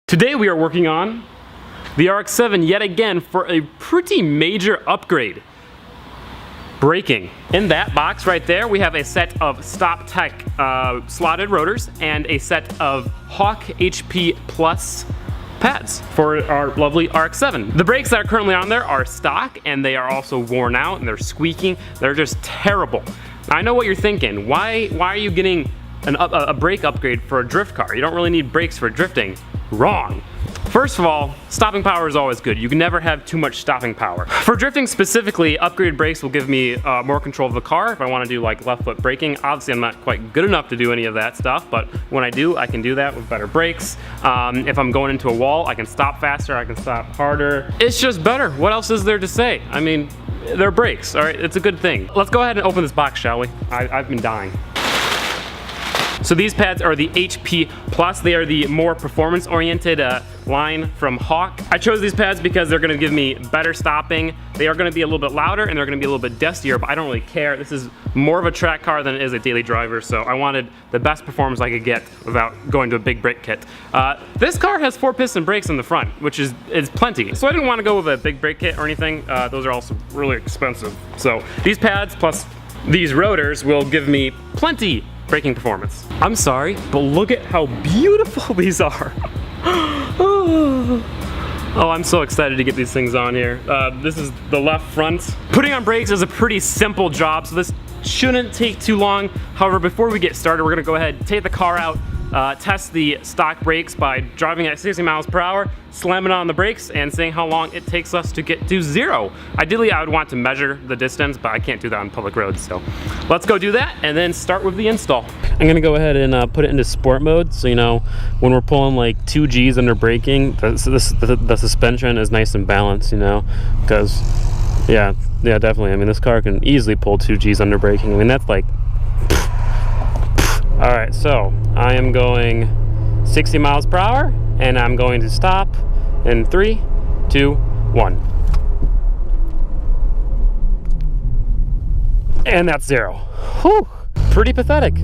Today we are working on the RX-7 yet again for a pretty major upgrade. Braking. In that box right there, we have a set of Stop Tech slotted rotors and a set of Hawk HP Plus pads for our lovely RX-7. The brakes that are currently on there are stock and they are also worn out and they're squeaking. They're just terrible. Now, I know what you're thinking. Why are you getting a brake upgrade for a drift car? You don't really need brakes for drifting. Wrong. First of all, stopping power is always good. You can never have too much stopping power. For drifting specifically, upgraded brakes will give me more control of the car if I want to do like left foot braking. Obviously, I'm not quite good enough to do any of that stuff, but when I do, I can do that with better brakes. If I'm going into a wall, I can stop faster, I can stop harder. It's just better. What else is there to say? I mean, they're brakes, all right? It's a good thing. Let's go ahead and open this box, shall we? I've been dying. So these pads are the HP Plus. They are the more performance-oriented line from Hawk. I chose these pads because they're gonna give me better stopping. They are gonna be a little bit louder and they're gonna be a little bit dustier, but I don't really care. This is more of a track car than it is a daily driver, so I wanted the best performance I could get without going to a big brake kit. This car has 4-piston brakes in the front, which is plenty. So I didn't want to go with a big brake kit or anything. Those are also really expensive. So these pads plus these rotors will give me plenty braking performance. I'm sorry, but look at how beautiful these are. Oh, I'm so excited to get these things on here. This is the left front. Putting on brakes is a pretty simple job, so this shouldn't take too long. However, before we get started, we're gonna go ahead and take the car out, test the stock brakes by driving at 60 miles per hour, slamming on the brakes, and seeing how long it takes us to get to 0. Ideally, I would want to measure the distance, but I can't do that on public roads, so let's go do that and then start with the install. I'm gonna go ahead and put it into sport mode, so you know, when we're pulling like 2 G's under braking, the suspension is nice and balanced, you know, because yeah, definitely. I mean, this car can easily pull 2 G's under braking. I mean, that's like, all right, so I am going 60 miles per hour and I'm going to stop in 3, 2, 1. And that's 0. Whew, pretty pathetic.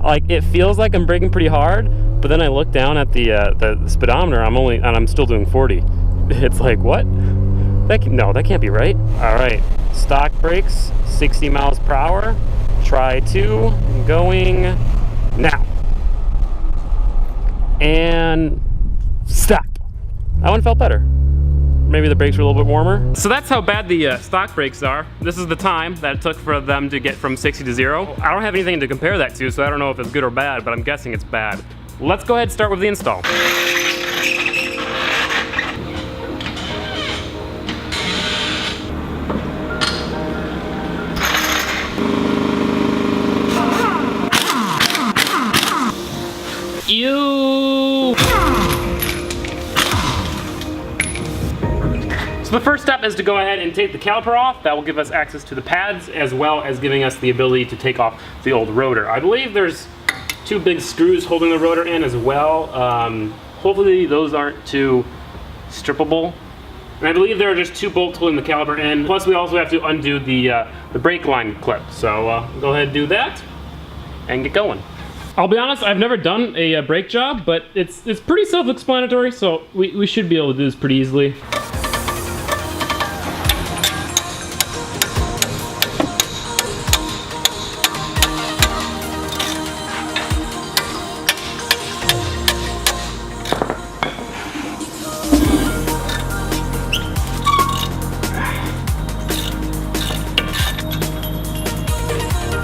Like, it feels like I'm braking pretty hard, but then I look down at the speedometer, I'm still doing 40. It's like, what? No, that can't be right. All right, stock brakes, 60 miles per hour. Try 2, going now. And stop. That one felt better. Maybe the brakes were a little bit warmer. So that's how bad the stock brakes are. This is the time that it took for them to get from 60 to 0. I don't have anything to compare that to, so I don't know if it's good or bad, but I'm guessing it's bad. Let's go ahead and start with the install. Ew. So the first step is to go ahead and take the caliper off. That will give us access to the pads as well as giving us the ability to take off the old rotor. I believe there's 2 big screws holding the rotor in as well. Hopefully those aren't too strippable. And I believe there are just 2 bolts holding the caliper in. Plus we also have to undo the brake line clip. So go ahead and do that and get going. I'll be honest, I've never done a brake job, but it's pretty self-explanatory, so we should be able to do this pretty easily.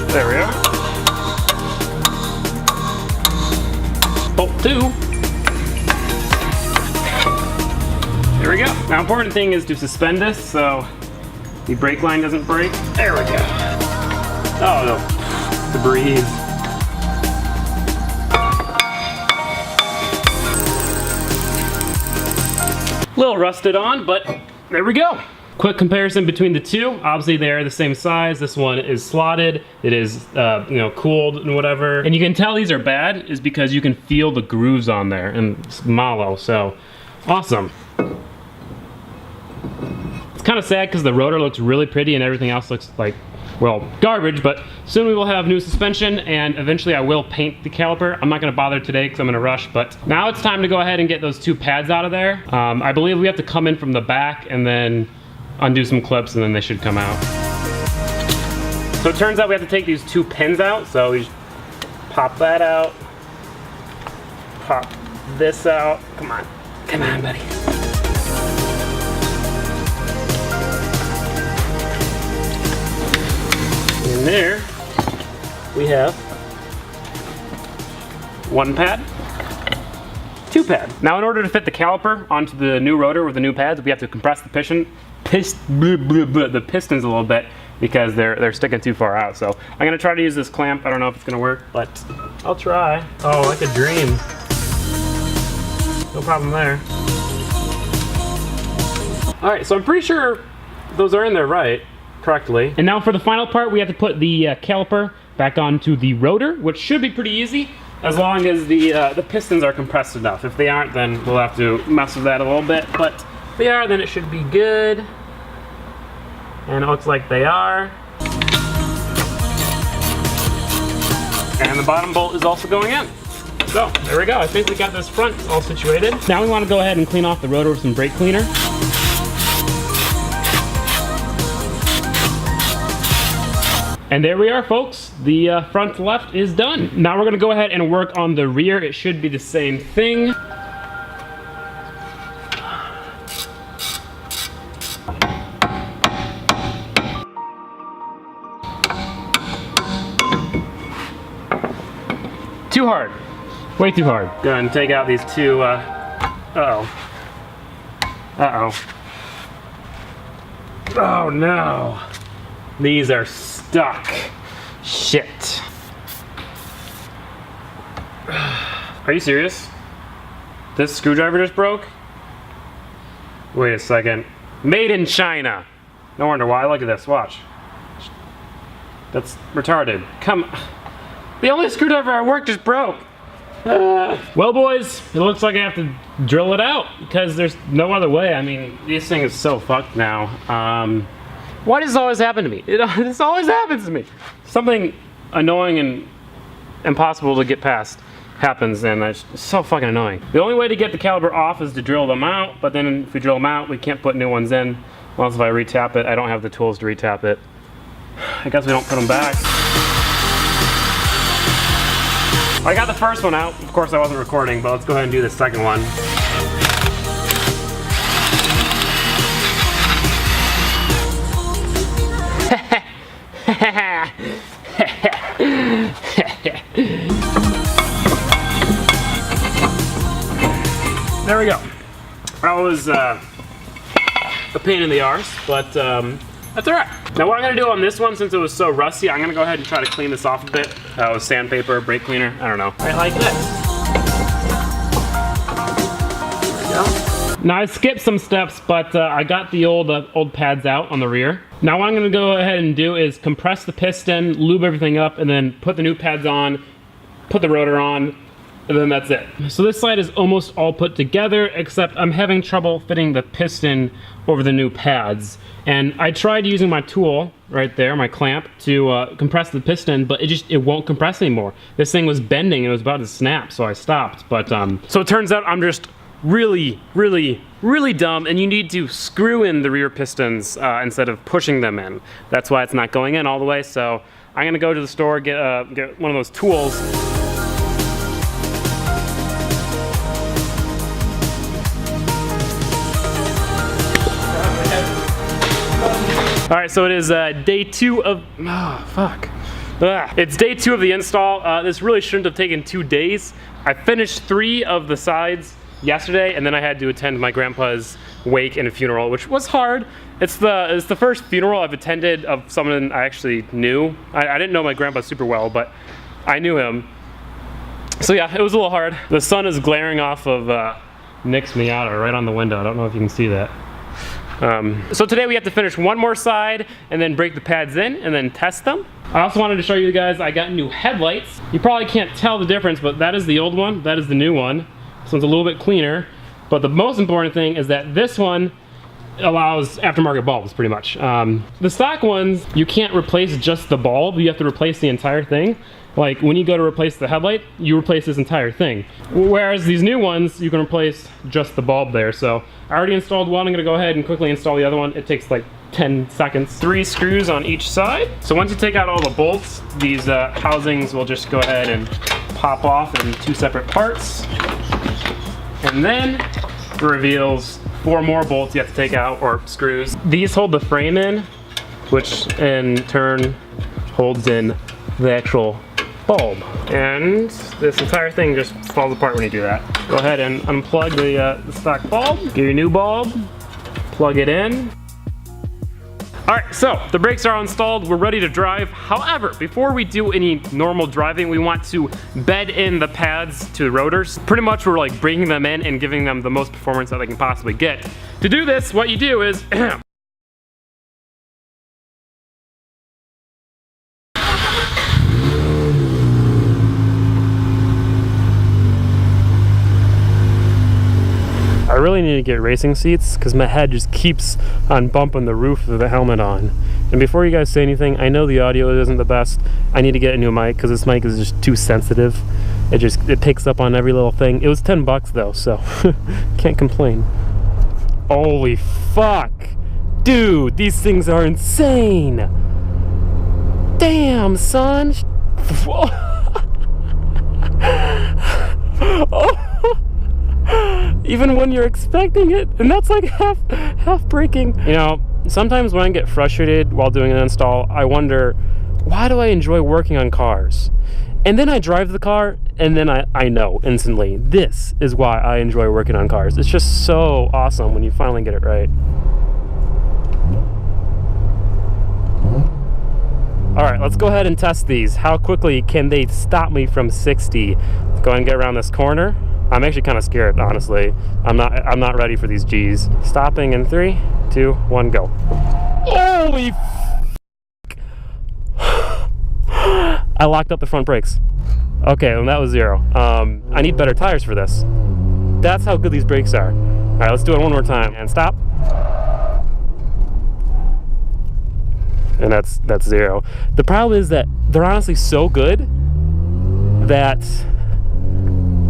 There we are. Bolt 2. There we go. Now, important thing is to suspend this so the brake line doesn't break. There we go. Oh no, the breeze. A little rusted on, but there we go. Quick comparison between the two. Obviously they're the same size. This one is slotted. It is you know, cooled and whatever. And you can tell these are bad is because you can feel the grooves on there and it's mallow, so awesome. It's kind of sad because the rotor looks really pretty and everything else looks like well, garbage, but soon we will have new suspension, and eventually I will paint the caliper. I'm not gonna bother today because I'm in a rush, but now it's time to go ahead and get those 2 pads out of there. I believe we have to come in from the back and then undo some clips, and then they should come out. So it turns out we have to take these 2 pins out, so we just pop that out, pop this out. Come on, buddy. In there, we have 1 pad, 2 pad. Now in order to fit the caliper onto the new rotor with the new pads, we have to compress the the pistons a little bit because they're sticking too far out. So I'm gonna try to use this clamp. I don't know if it's gonna work, but I'll try. Oh, like a dream. No problem there. All right, so I'm pretty sure those are in there correctly. And now for the final part, we have to put the caliper back onto the rotor, which should be pretty easy as long as the pistons are compressed enough. If they aren't, then we'll have to mess with that a little bit, but if they are, then it should be good. And it looks like they are. And the bottom bolt is also going in. So, there we go. I think we got this front all situated. Now we want to go ahead and clean off the rotor with some brake cleaner. And there we are, folks. The front left is done. Now we're gonna go ahead and work on the rear. It should be the same thing. Too hard. Way too hard. Go ahead and take out these 2, uh-oh. Oh no. These are stuck. Shit. Are you serious? This screwdriver just broke? Wait a second. Made in China. No wonder why. Look at this. Watch. That's retarded. Come. The only screwdriver I worked just broke. Well, boys, it looks like I have to drill it out because there's no other way. I mean, this thing is so fucked now. Why does this always happen to me? This always happens to me. Something annoying and impossible to get past happens, and it's so fucking annoying. The only way to get the caliper off is to drill them out, but then if we drill them out, we can't put new ones in. Unless if I retap it, I don't have the tools to retap it. I guess we don't put them back. I got the first one out. Of course I wasn't recording, but let's go ahead and do the second one. There we go. That was a pain in the arse, but that's all right. Now what I'm gonna do on this one, since it was so rusty, I'm gonna go ahead and try to clean this off a bit with sandpaper, brake cleaner, I don't know. Right like this. There we go. Now I skipped some steps, but I got the old pads out on the rear. Now what I'm gonna go ahead and do is compress the piston, lube everything up, and then put the new pads on, put the rotor on, and then that's it. So this side is almost all put together, except I'm having trouble fitting the piston over the new pads. And I tried using my tool right there, my clamp, to compress the piston, but it won't compress anymore. This thing was bending and it was about to snap, so I stopped. But so it turns out I'm just really dumb, and you need to screw in the rear pistons instead of pushing them in. That's why it's not going in all the way. So I'm gonna go to the store, get one of those tools. All right, so it is day 2 of, It's day 2 of the install. This really shouldn't have taken 2 days. I finished 3 of the sides yesterday, and then I had to attend my grandpa's wake and funeral, which was hard. It's the first funeral I've attended of someone I actually knew. I didn't know my grandpa super well, but I knew him. So yeah, it was a little hard. The sun is glaring off of Nick's Miata right on the window. I don't know if you can see that. So today we have to finish one more side and then break the pads in and then test them. I also wanted to show you guys I got new headlights. You probably can't tell the difference, but that is the old one, that is the new one. This one's a little bit cleaner, but the most important thing is that this one allows aftermarket bulbs pretty much. The stock ones, you can't replace just the bulb, you have to replace the entire thing. Like when you go to replace the headlight, you replace this entire thing. Whereas these new ones, you can replace just the bulb there. So I already installed one, I'm gonna go ahead and quickly install the other one. It takes like 10 seconds. 3 screws on each side. So once you take out all the bolts, these housings will just go ahead and pop off in 2 separate parts. And then it reveals 4 more bolts you have to take out, or screws. These hold the frame in, which in turn holds in the actual bulb. And this entire thing just falls apart when you do that. Go ahead and unplug the stock bulb, get your new bulb, plug it in. All right, so the brakes are installed, we're ready to drive. However, before we do any normal driving, we want to bed in the pads to the rotors. Pretty much we're like bringing them in and giving them the most performance that they can possibly get. To do this, what you do is I really need to get racing seats because my head just keeps on bumping the roof of the helmet on. And before you guys say anything, I know the audio isn't the best. I need to get a new mic because this mic is just too sensitive. It picks up on every little thing. It was 10 bucks though, so can't complain. Holy fuck! Dude, these things are insane! Damn, son! Oh. Even when you're expecting it, and that's like half braking. You know, sometimes when I get frustrated while doing an install, I wonder, why do I enjoy working on cars? And then I drive the car, and then I know instantly, this is why I enjoy working on cars. It's just so awesome when you finally get it right. All right, let's go ahead and test these. How quickly can they stop me from 60? Let's go ahead and get around this corner. I'm actually kind of scared, honestly. I'm not ready for these G's. Stopping in 3, 2, 1, go. Holy f***. I locked up the front brakes. Okay, well, that was 0. I need better tires for this. That's how good these brakes are. All right, let's do it one more time. And stop. And that's 0. The problem is that they're honestly so good that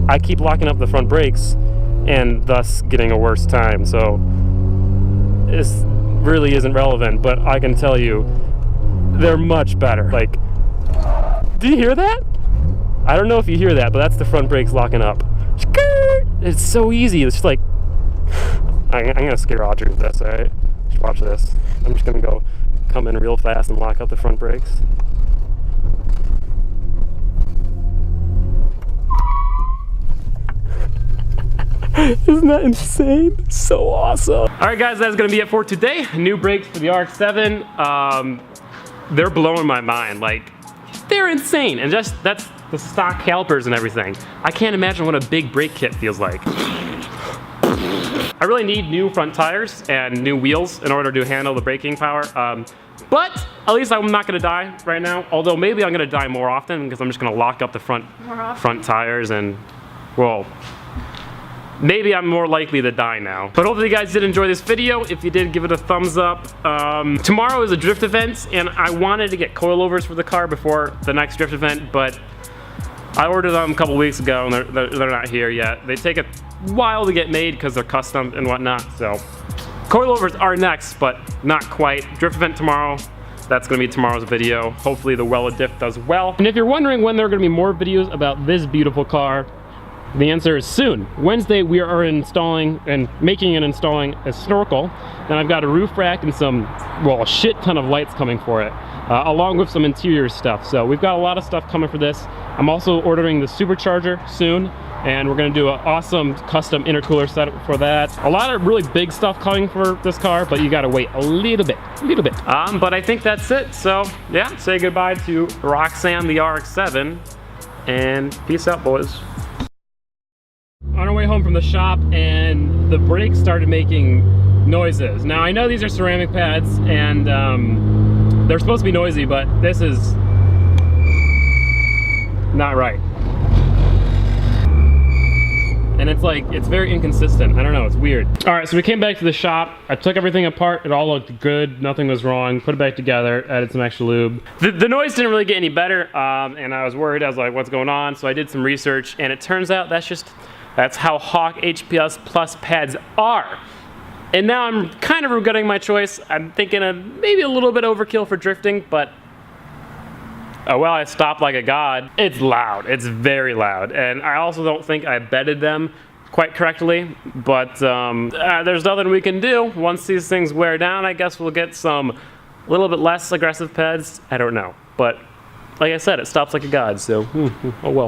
I keep locking up the front brakes and thus getting a worse time. So this really isn't relevant, but I can tell you they're much better. Like, do you hear that? I don't know if you hear that, but that's the front brakes locking up. It's so easy. It's just like, I'm gonna scare Audrey with this, all right? Just watch this. I'm just gonna go come in real fast and lock up the front brakes. Isn't that insane? So awesome. All right, guys, that's gonna be it for today. New brakes for the RX-7. They're blowing my mind. Like, they're insane. And just, that's the stock calipers and everything. I can't imagine what a big brake kit feels like. I really need new front tires and new wheels in order to handle the braking power. But at least I'm not gonna die right now. Although maybe I'm gonna die more often because I'm just gonna lock up the front tires and, well, maybe I'm more likely to die now. But hopefully you guys did enjoy this video. If you did, give it a thumbs up. Tomorrow is a drift event, and I wanted to get coilovers for the car before the next drift event, but I ordered them a couple weeks ago, and they're not here yet. They take a while to get made because they're custom and whatnot, so. Coilovers are next, but not quite. Drift event tomorrow. That's gonna be tomorrow's video. Hopefully the Wella diff does well. And if you're wondering when there are gonna be more videos about this beautiful car, the answer is soon. Wednesday we are installing and making and installing a snorkel. Then I've got a roof rack and some, well, a shit ton of lights coming for it, along with some interior stuff. So we've got a lot of stuff coming for this. I'm also ordering the supercharger soon, and we're gonna do an awesome custom intercooler setup for that. A lot of really big stuff coming for this car, but you gotta wait a little bit. But I think that's it. So yeah, say goodbye to Roxanne the RX-7, and peace out, boys. On our way home from the shop, and the brakes started making noises. Now I know these are ceramic pads, and they're supposed to be noisy, but this is not right. and it's like, it's very inconsistent. I don't know, it's weird. All right, so we came back to the shop. I took everything apart. It all looked good. Nothing was wrong. Put it back together, added some extra lube. The noise didn't really get any better, and I was worried. I was like, what's going on? So I did some research, and it turns out that's how Hawk HPS Plus pads are. And now I'm kind of regretting my choice. I'm thinking of maybe a little bit overkill for drifting, but oh well, I stopped like a god. It's loud, it's very loud. And I also don't think I bedded them quite correctly, but there's nothing we can do. Once these things wear down, I guess we'll get some little bit less aggressive pads. I don't know, but like I said, it stops like a god, so oh well.